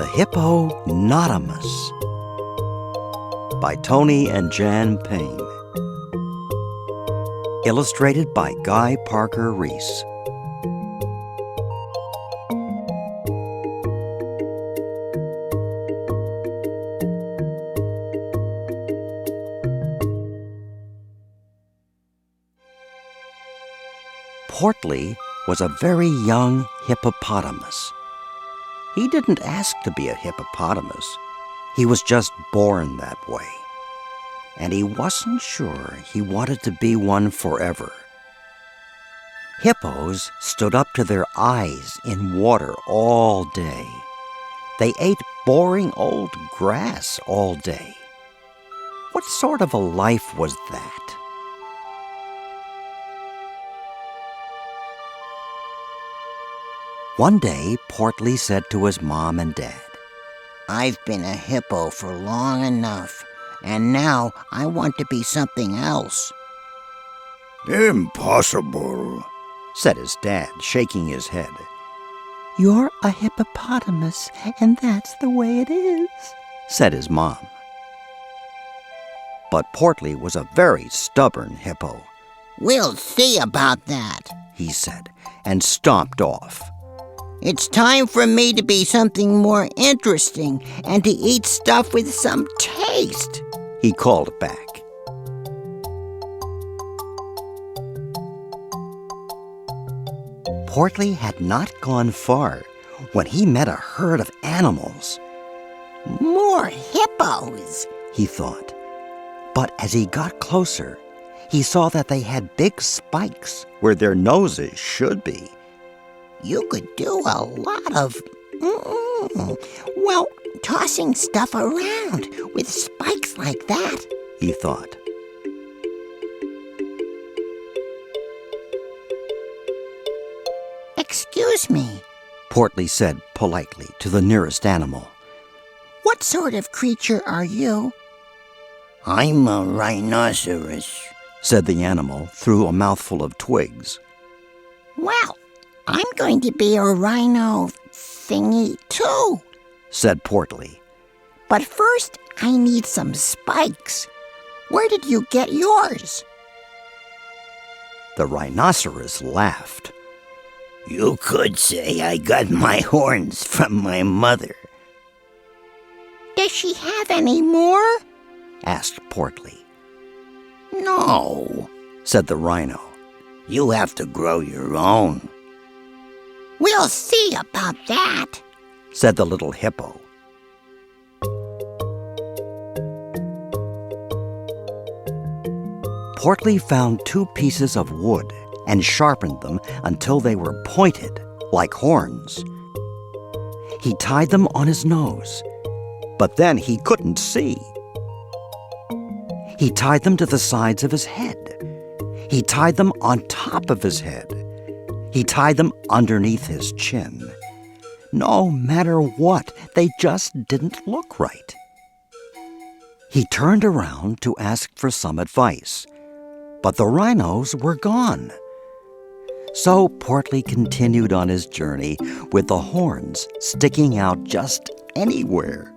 The Hippo-NOT-amus by Tony and Jan Payne. Illustrated by Guy Parker Reese. Portly was a very young hippopotamus. He didn't ask to be a hippopotamus. He was just born that way. And he wasn't sure he wanted to be one forever. Hippos stood up to their eyes in water all day. They ate boring old grass all day. What sort of a life was that? One day, Portly said to his mom and dad, "I've been a hippo for long enough, and now I want to be something else." "Impossible," said his dad, shaking his head. "You're a hippopotamus, and that's the way it is," said his mom. But Portly was a very stubborn hippo. "We'll see about that," he said, and stomped off. "It's time for me to be something more interesting and to eat stuff with some taste," he called back. Portly had not gone far when he met a herd of animals. "More hippos," he thought. But as he got closer, he saw that they had big spikes where their noses should be. "You could do a lot of, tossing stuff around with spikes like that," he thought. "Excuse me," Portly said politely to the nearest animal. "What sort of creature are you?" "I'm a rhinoceros," said the animal through a mouthful of twigs. "Well, I'm going to be a rhino thingy too," said Portly. "But first, I need some spikes. Where did you get yours?" The rhinoceros laughed. "You could say I got my horns from my mother." "Does she have any more?" asked Portly. "No," said the rhino. "You have to grow your own." "We'll see about that," said the little hippo. Portly found 2 pieces of wood and sharpened them until they were pointed, like horns. He tied them on his nose, but then he couldn't see. He tied them to the sides of his head. He tied them on top of his head. He tied them underneath his chin. No matter what, they just didn't look right. He turned around to ask for some advice, but the rhinos were gone. So Portly continued on his journey with the horns sticking out just anywhere.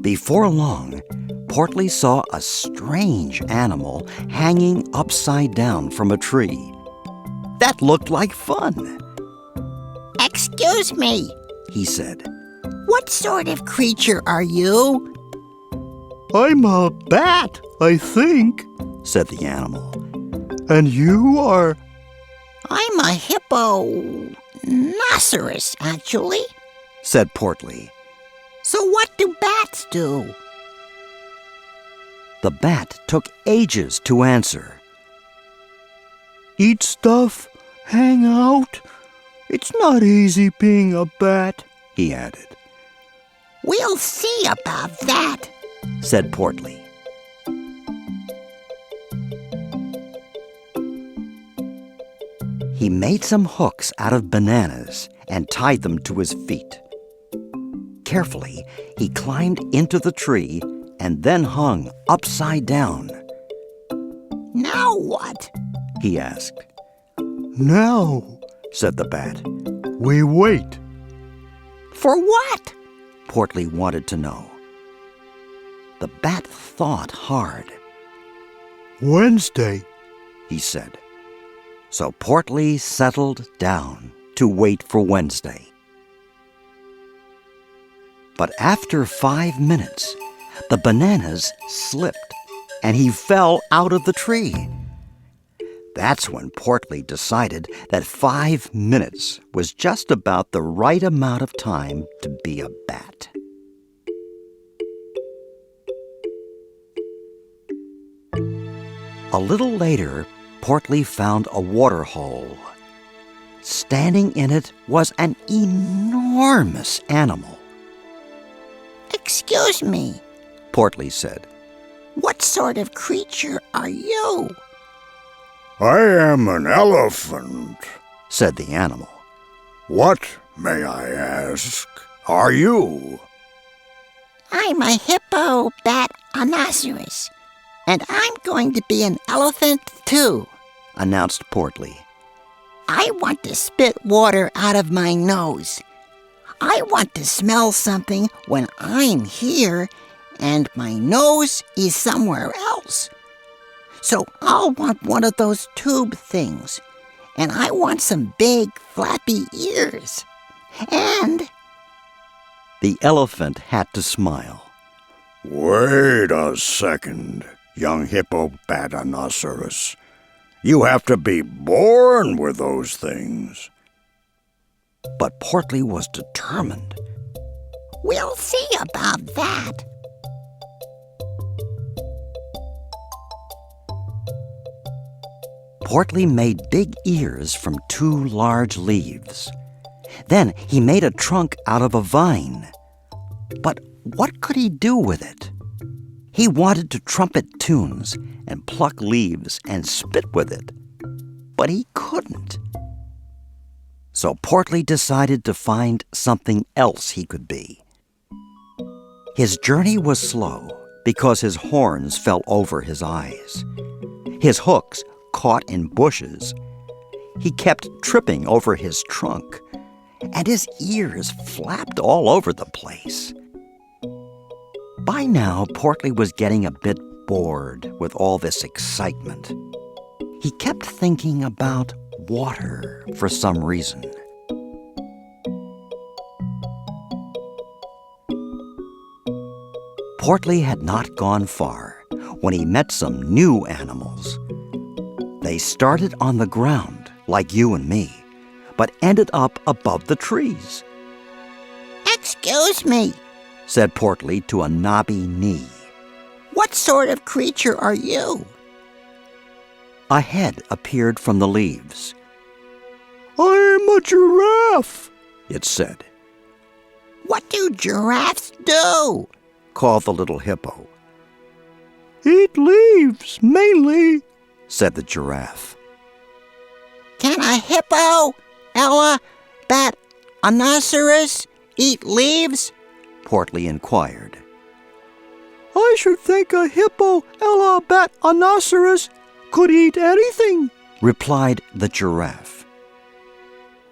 Before long, Portly saw a strange animal hanging upside down from a tree. That looked like fun. "Excuse me," he said. "What sort of creature are you?" "I'm a bat, I think," said the animal. "And you are—" "I'm a hippo-noceros, actually," said Portly. "So what do bats do?" The bat took ages to answer. "Eat stuff, hang out. It's not easy being a bat," he added. "We'll see about that," said Portly. He made some hooks out of bananas and tied them to his feet. Carefully, he climbed into the tree and then hung upside down. "Now what?" he asked. Now, said the bat, we wait. For what? Portly wanted to know. The bat thought hard. Wednesday, he said. So Portly settled down to wait for Wednesday. But after 5 minutes, the bananas slipped and he fell out of the tree. That's when Portly decided that 5 minutes was just about the right amount of time to be a bat. A little later, Portly found a water hole. Standing in it was an enormous animal. Excuse me, Portly said. what sort of creature are you? I am an elephant, said the animal. What, may I ask, are you? I'm a Hippo-NOT-amus, and I'm going to be an elephant too, Announced Portly. I want to spit water out of my nose. I want to smell something when I'm here and my nose is somewhere else. So I'll want one of those tube things, and I want some big flappy ears. And The elephant had to smile. Wait a second, young Hippo-NOT-amus. You have to be born with those things. But Portly was determined. we'll see about that. Portly made big ears from 2 large leaves. Then he made a trunk out of a vine. But what could he do with it? He wanted to trumpet tunes and pluck leaves and spit with it. But he couldn't. So Portly decided to find something else he could be. His journey was slow because his horns fell over his eyes. His hooks caught in bushes. He kept tripping over his trunk, and his ears flapped all over the place. By now, Portly was getting a bit bored with all this excitement. He kept thinking about water for some reason. Portly had not gone far when he met some new animals. They started on the ground, like you and me, but ended up above the trees, Excuse me, said Portly to a knobby knee. what sort of creature are you? A head appeared from the leaves. I'm a giraffe, It said. What do giraffes do? Called the little hippo, eat leaves, mainly. said the giraffe. Can a Hippo-NOT-amus eat leaves? Portly inquired. I should think a Hippo-NOT-amus could eat anything. Replied the giraffe,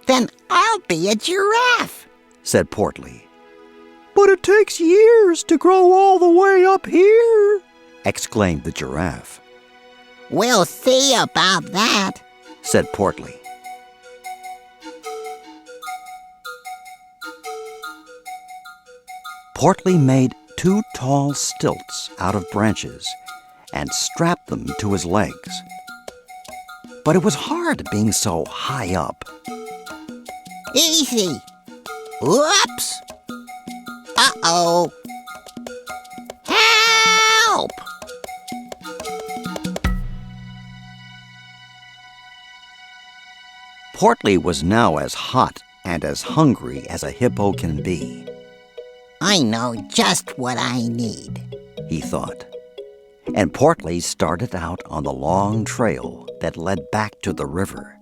Then I'll be a giraffe. said Portly. But it takes years to grow all the way up here. Exclaimed the giraffe, We'll see about that. said Portly. Portly made 2 tall stilts out of branches and strapped them to his legs. But it was hard being so high up. Easy. Whoops. Uh-oh. Help! Portly was now as hot and as hungry as a hippo can be, I know just what I need. he thought. And Portly started out on the long trail that led back to the river.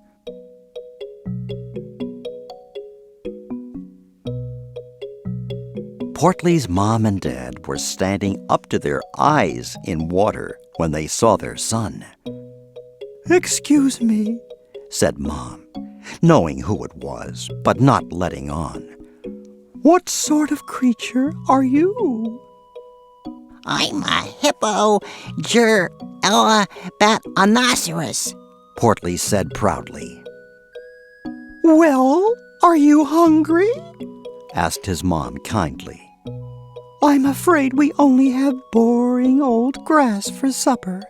Portly's mom and dad were standing up to their eyes in water when they saw their son. Excuse me, said Mom, knowing who it was, but not letting on. What sort of creature are you? I'm a Hippo-NOT-amus, Portly said proudly. Well, are you hungry? Asked his mom kindly. I'm afraid we only have boring old grass for supper.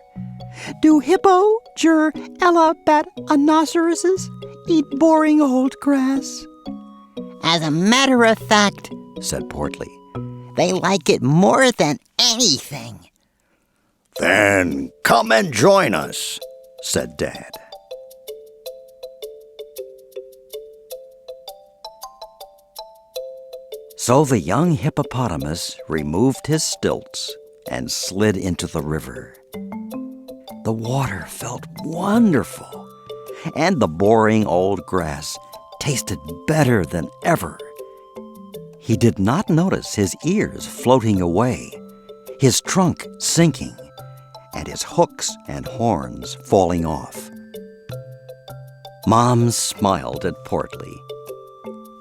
Do hippo-ger-ela-bat-anoceroses eat boring old grass? As a matter of fact, Said Portly. they like it more than anything. Then come and join us, Said Dad. So the young hippopotamus removed his stilts and slid into the river. The water felt wonderful, and the boring old grass tasted better than ever. He did not notice his ears floating away, his trunk sinking, and his hooks and horns falling off. Mom smiled at Portly.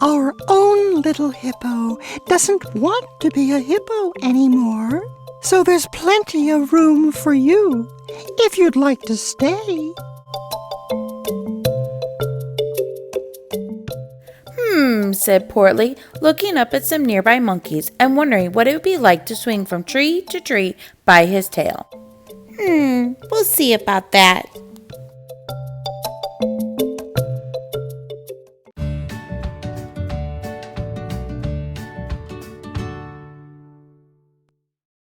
Our own little hippo doesn't want to be a hippo anymore, so there's plenty of room for you if you'd like to stay. Said Portly, looking up at some nearby monkeys and wondering what it would be like to swing from tree to tree by his tail. We'll see about that.